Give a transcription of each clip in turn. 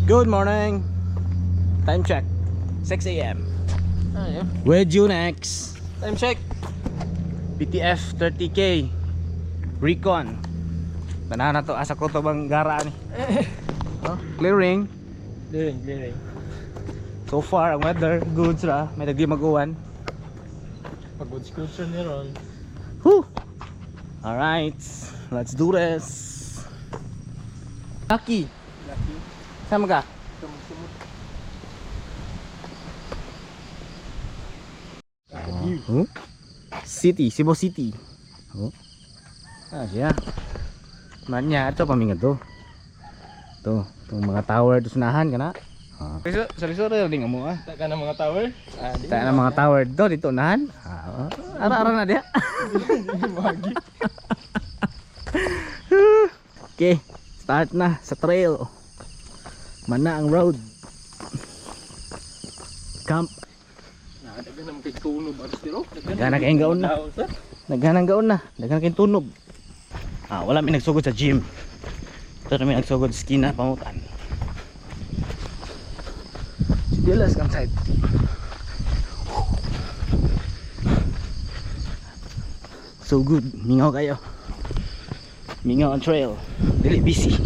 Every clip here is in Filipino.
Good morning. Time check. 6 a.m. With Unex. Time check. BTF 30K. Recon. Tanana to asa ko to bang gara ni. Oh, clearing. Clearing. So far ang weather good ra. May dagdi mag-uwan. Pag-good ni Ron. Whew. All right. Let's do this. Lucky. Sama ka? Oh. City, Cebu City. Oh. Ah, siya. Manya ito pamingan to. To, tong mga tower to sunahan kana. Ah. Sorry ding mo ah. Tak ka ng mga tower? Tak na mga tower dito nahan. Ah, ara na dia. Okay, start na sa trail. Mana ang road. Camp. Daghan naman kay tunob at tiro. Daghan kayong gaon na. Daghan gaon na. Daghan kayong tunog. Ah, wala may nagsugod sa gym. Pero may nagsugod sa skina pamutan. Dilas campsite. So good, mingaw kayo. Mingaw on trail. Dili busy.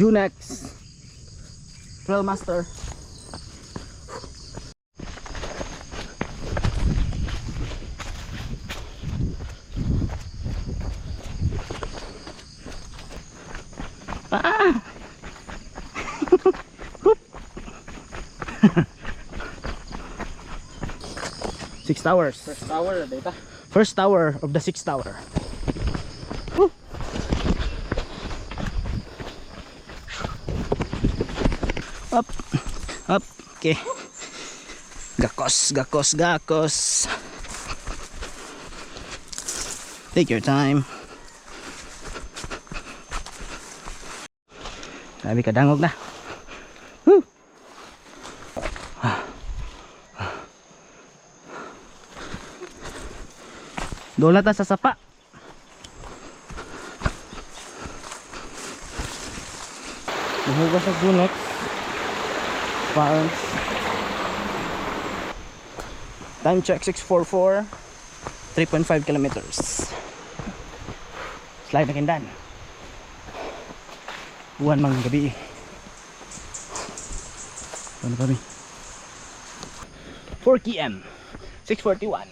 Unex Trail Master. Ah! 6 towers. First tower na data. First tower of the 6th tower. Woo! Up. Okay. Gakos. Take your time. Sabi ka dangog na. Woo! Doon na ta sa sapa. Nahugas sa Unex. Parents. Time check 6:44. 3.5 kilometers. Slide na kindan. Buwan mang gabi. Ano kami? 4 km. 6:41.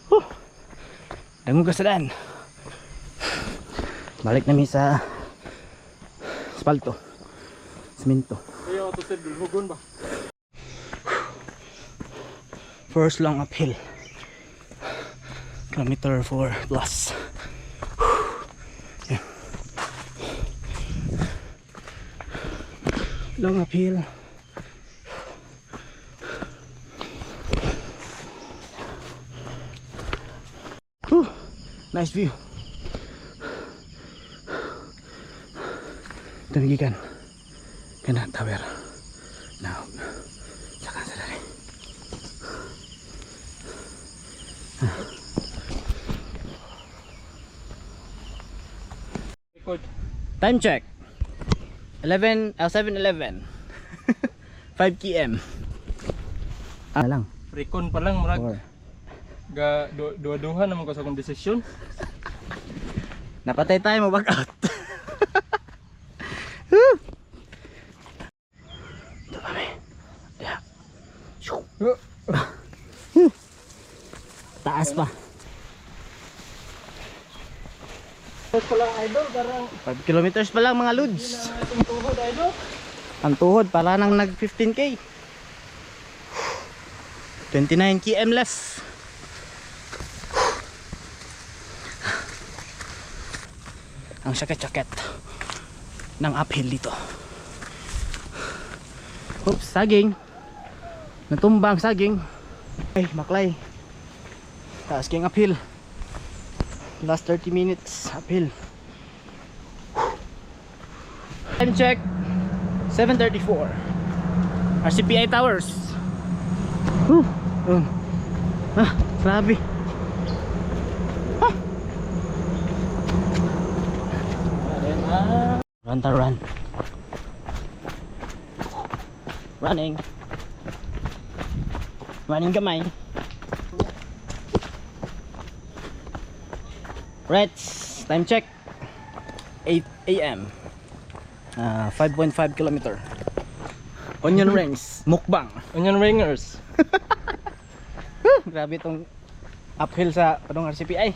Whew. Dangog ka sa daan. Balik namin sa asfalto. Semento. Kaya ito sa dulhugon ba? First long uphill. Kilometer 4 plus. Yeah. Long uphill. Whew. Nice view. Tanagikan. Kana tower. Now. Saka sa dali. Record. Time check. 7:11. 5 km. Ah lang. Recon pa lang murag. 4. Duha naman ko sa akong desisyon. Napatay tayo, mag out. Ito kami. Yeah. Taas pa. Pa lang idol, garang 5 kilometers pa lang mga lods. itong tuhod idol. Ang tuhod para nang nag 15k. 29 km left. Ang sakit-sakit ng uphill dito. Oops, saging. Natumba ang saging. Ay, maklay. Taas king uphill. Last 30 minutes uphill. Time check 7:34. RCPI Towers. Ah, grabe. Run to run. Running. Running kamay. Right, time check. 8 AM. 5.5 kilometer. Onion rings, mukbang. Onion ringers. Grabe itong uphill sa padong RCPI.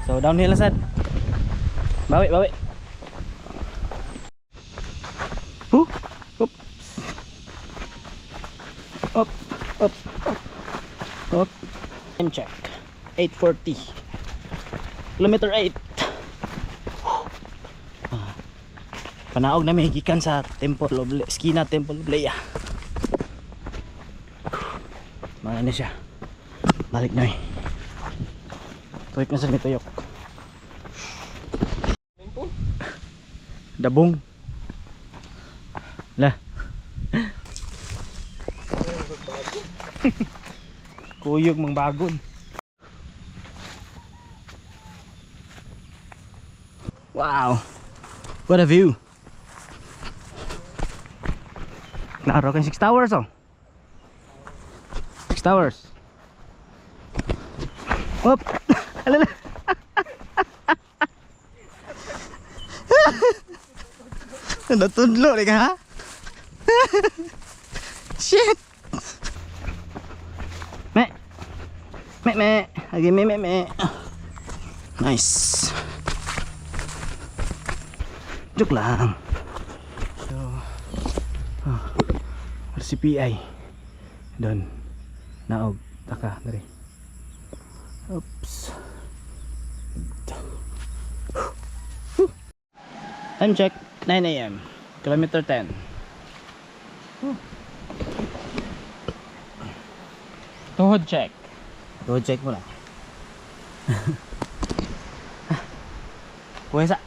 So downhill na sad. Bawi, bawi. Up. Up, up, up. Up. Time check. 8:40. Kilometer 8. Panaog na may gikan sa Temple of Esquina Temple of Leia. Mana na siya. Balik na eh. Tuwik na sa may tuyok. Dabong. Lah. Kuyog mang bagon. Wow. What a view. Naaraw kan 6 towers oh. 6 towers. Hop. Alala. Natudlo rin ka ha? Shit. Me. Lagi me. Nice. Joke lang. So, RCPI. Doon. Naog. Taka. Dari. Oops. Time check. 9 AM. Kilometer 10. Tuhod check. Tuhod check mo na. Puwesa.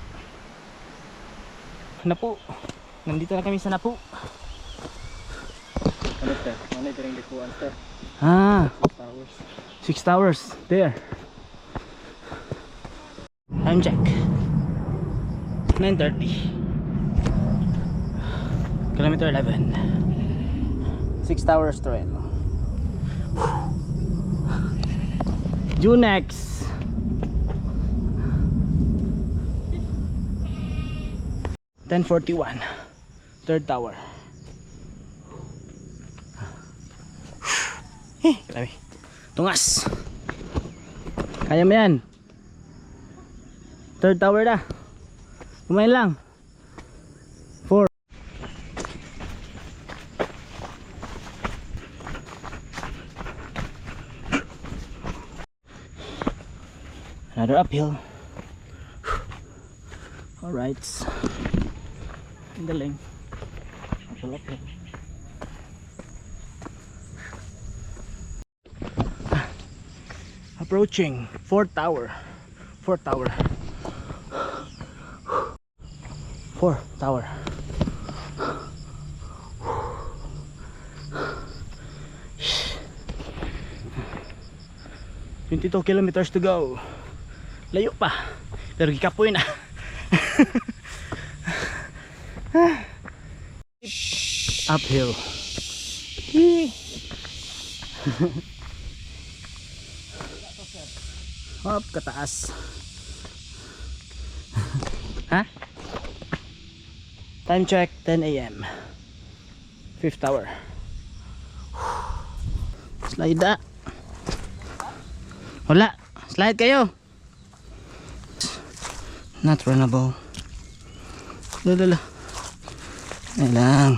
Napu. Nandito na kami sa Napu. Ano ito? Ano ito rin likuan ito? 6 towers. There. Time check. 9:30. Kilometer 11. 6 towers trail. Junex. (10:41) third tower. Grabe. Tungas. Kaya mo yan. Third tower na. Kumain lang. 4. Another uphill. Alright. Ang galing. Uphill. Approaching 4th tower. 4th tower. 4th tower. $22 kilometers to go. Layo pa. Pero gikapoy na. Uphill. Hop, kataas. Ha? Time check 10 AM. 5th tower. Slide na. Wala. Slide kayo. Not runnable. Lala. Ayan lang.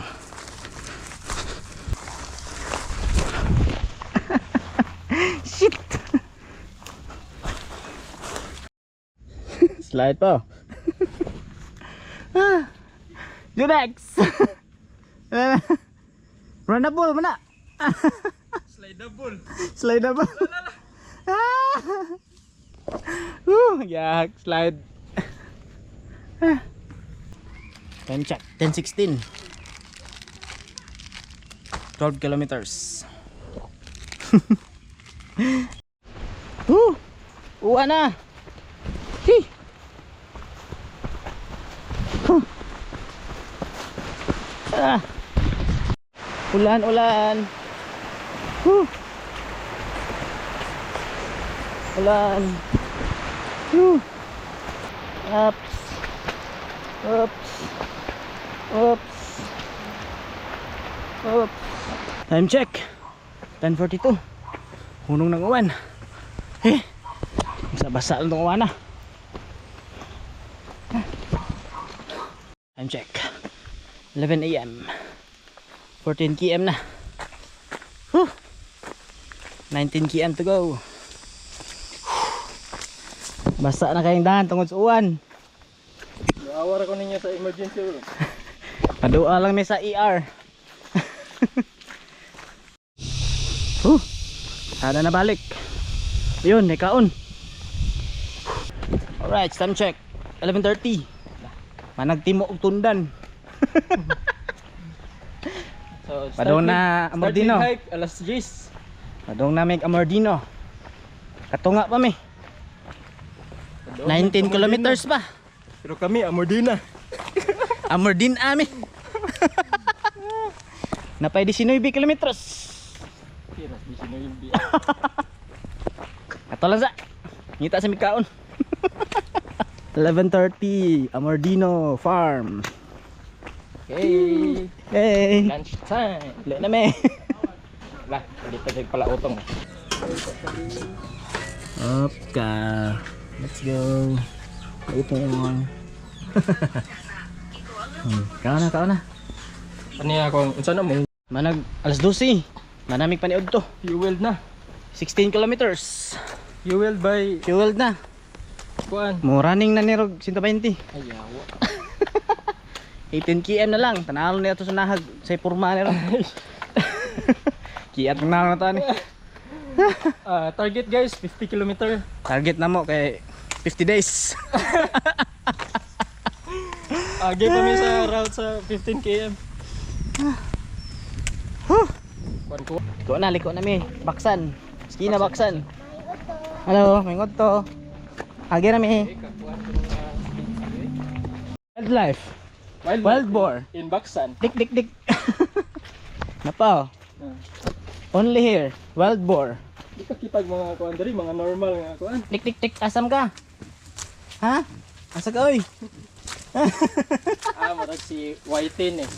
Shit. Slide pa. Junex. Runnable mana? Slideable. Slideable. Yak, slide. Time check 10:16. 12 kilometers. Uwa na. Hi. Ah. Ulan, ulan. Whew. Ulan. Whew. Ups. Oops. Oops. Oops. Time check. 10:42. Hunong ng uwan. Basa-basa lang itong uwan na. Time check. 11 AM. 14 km na. Whew. 19 km to go. Basa na kayong dahan tungod sa uwan. Awar ko ninyo sa emergency room. Padua lang may sa ER. Ada na balik. Yun, may kaon. Alright, time check. 11:30. Managtimo og tundan. So, Padong na Amordino. hike alas 10. Padong na may Amordino. Katunga pa mi. 19 kilometers pa. Pero kami Amordina. Amordin ami. Napay 19 kilometers. Kira di sino yung biya. Ato lang sa. Ngita sa mikaon. 11:30 Amordino Farm. Okay. Hey. Lunch time. Dili na me. Lah, dito jud pala utong. Up ka. Let's go. Upon. Kaon na. Ani ako, unsa na mo? Manag alas 12. Manamig paniod to. Fueled na. 16 kilometers. Fueled by Fueled na. kuan. Mo running na nirog 120. Ayaw. 18 km na lang. Tanalo niya to sa nahag sa porma niro. Kiat na ta ni. Target guys, 50 km. Target na mo kay 50 days. Give kami sa route sa 15 km. Kuan ko. Liko na mi. Baksan. Skina baksan. Hello, mingod to. Agi na mi. Wildlife. Wild boar. In Baksan. Dik. Napaw. Only here. Wild boar. Di ka kipag mga kuan diri, mga normal nga kuan. Dik. Asam ka? Ha? Asa ka oy? Marag si Whiten eh.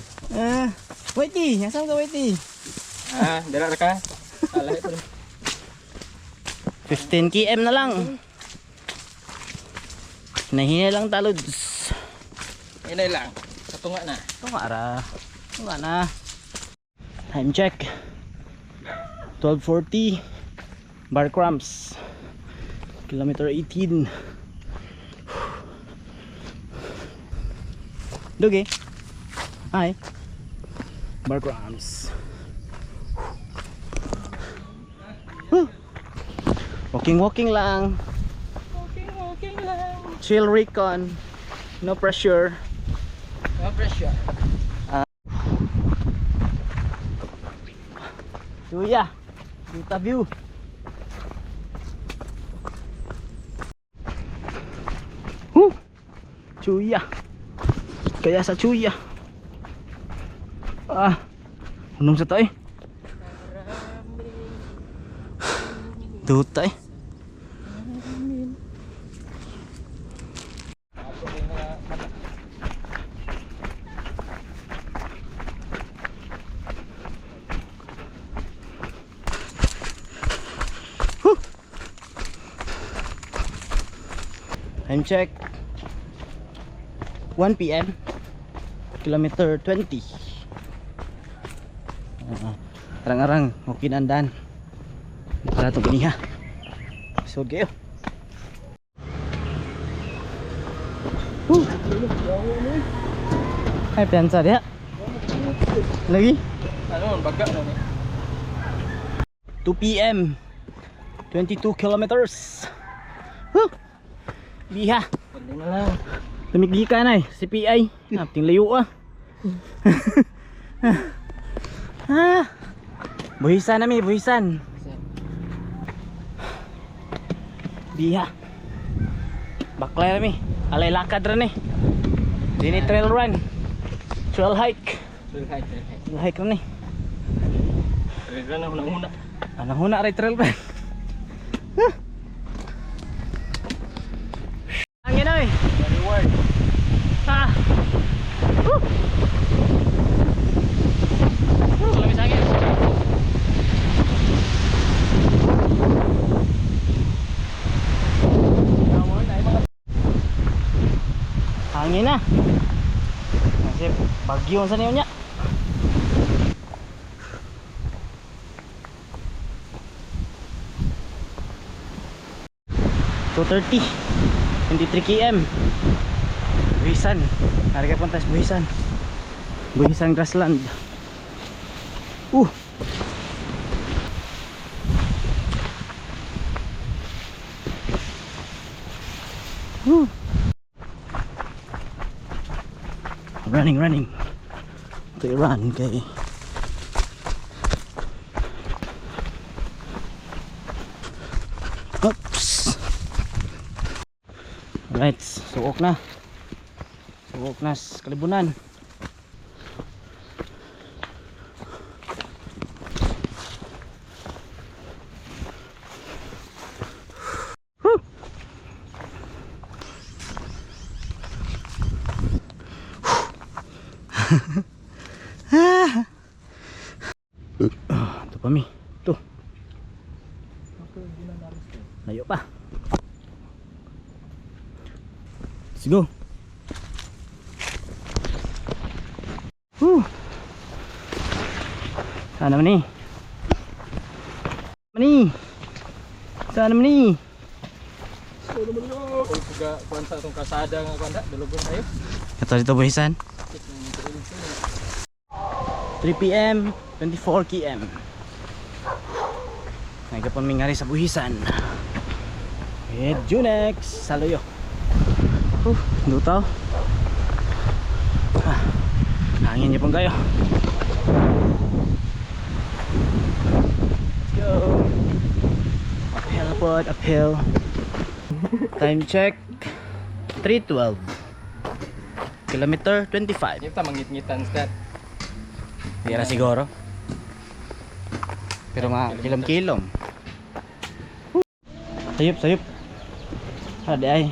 Waiti. Asam ka waiti? Dira ra ka. Alay pa. 15 km na lang. Nahina lang talods. Inay lang. Katunga na. Tunga na. Time check. 12:40. Bar cramps. Kilometer 18. Dugi. Hi. Bar cramps. Walking lang. Walking lang. Chill recon. No pressure. No pressure. Chuya. Kita view. Chuya. Kaya sa chuya. Hunong sa to eh. Duta eh. Time check. 1 PM. Kilometer 20. Arang-arang, okay na andan. Para ito giniha. Sod kayo. Ay, piansa dia. Lagi? Ano, baga na ni. 2 PM. 22 kilometers. Biha. Pwede na lang. Tumigli ka na eh. CPI. Napting layo Buhisan na mi, buhisan. Biha. Baklay na mi. Alay lakad rin eh. Dini trail run. Trail hike. Trail hike, trail hike. Hike ra ni. Trail run na una-una. Anong huna ray trail run. Ang yan oy. Reward. Ha. Woo. Lamig sa akin. Hangin na. Kasi bagyo sa niyo niya. .230 23 km Buhisan. Harga punta sa Buhisan. Buhisan grassland. Uh. Running. Ito run kay oops. Alright, suok na sa kalibunan. Woo! Ito pa mi. Ito. Layo pa. Let's go. Sana man ni. Sana man ni. So naman yo. Kung kuan sa atong kasada nga kuan da, dulugon tayo. Ito dito Buhisan. 3 PM 24 km. Nagapon mi ngari sa Buhisan. With Junex Saloyo. Dutaw. Hangin niya pang kayo. Let's go. Uphill. Time check 3:12. Kilometer 25. Yung ta mangit-ngitan sa Hindi na siguro. Pero mga kilom-kilom. Sayup. Ade ay.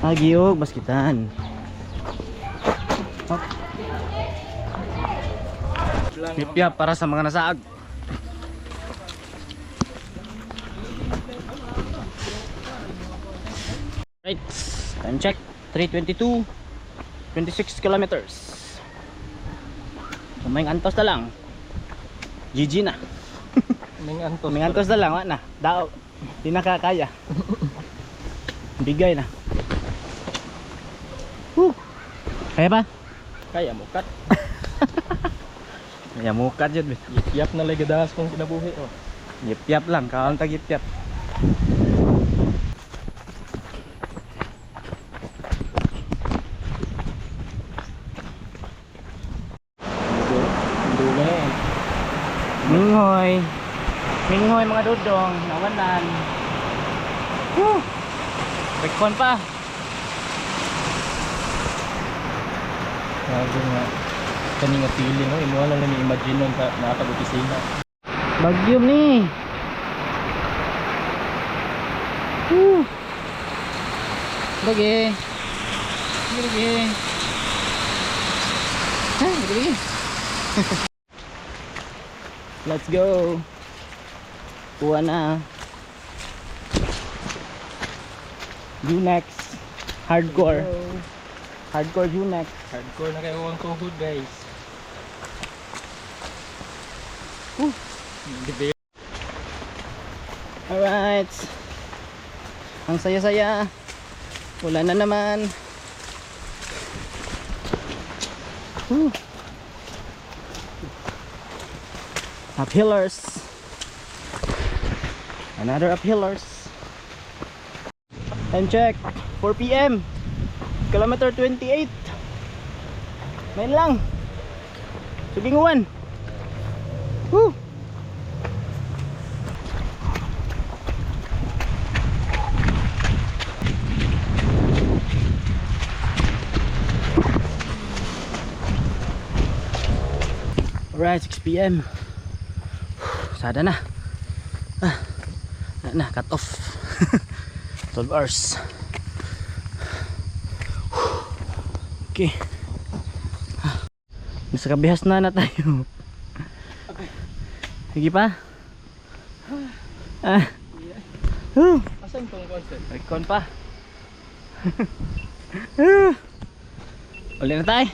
Agiyog baskitan. Hop. Pipyap para sa mga nasaag. Right. Time check 3:22. 26 kilometers. May antos na lang. GG na. May antos na lang, wala na. Dao. Di na kaya. Bigay na. Kaya ba? Kaya mo kat. Kaya mukat yun. Yap na lagi dahas kong kinabuhi oh. Yip-yap lang, kaon tag yip-yap. Minghoy mga dudong, nawanan. Rekon pa. Grabe nga. Kani nga feeling no, imo lang ni imagine nun sa nakapag-opisina. Bagyom ni. Lagi. Let's go. Kuha na. Unex hardcore. Hardcore Unex. Hardcore na kayo ang tuhod guys. Alright. Ang saya-saya. Wala na naman. Uphillers. Another uphillers. Time check 4 PM. Kilometer 28. Main lang. Subinguan. Woo. Alright, 6 PM. Sada na. Cut off. 12 hours. Okay. Nasa kabihas na tayo. Sige pa. Asan tong concept? Recon pa. Ulit na tayo.